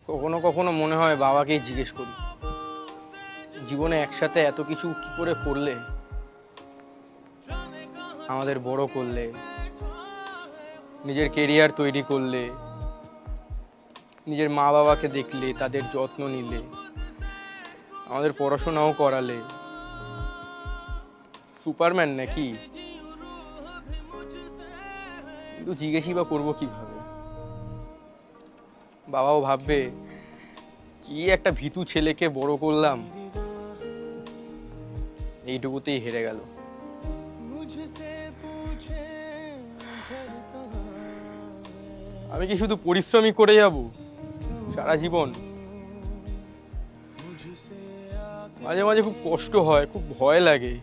কখনো কখনো মনে হয় বাবাকেই জিজ্ঞেস করি, জীবনে একসাথে এত কিছু কি করে করলে, আমাদের বড় করলে, নিজের কেরিয়ার তৈরি করলে, নিজের মা বাবাকে দেখলে, তাদের যত্ন নিলে, আমাদের পড়াশোনাও করালে। সুপারম্যান নাকি? কিন্তু জিজ্ঞেসই বা করবো কিভাবে? বাবাও ভাববে কি একটা ভীতু ছেলেকে বড় করলাম, এইটুকুতেই হেরে গেল। আমি কি শুধু পরিশ্রমই করে যাব সারা জীবন? মাঝে মাঝে খুব কষ্ট হয়, খুব ভয় লাগে।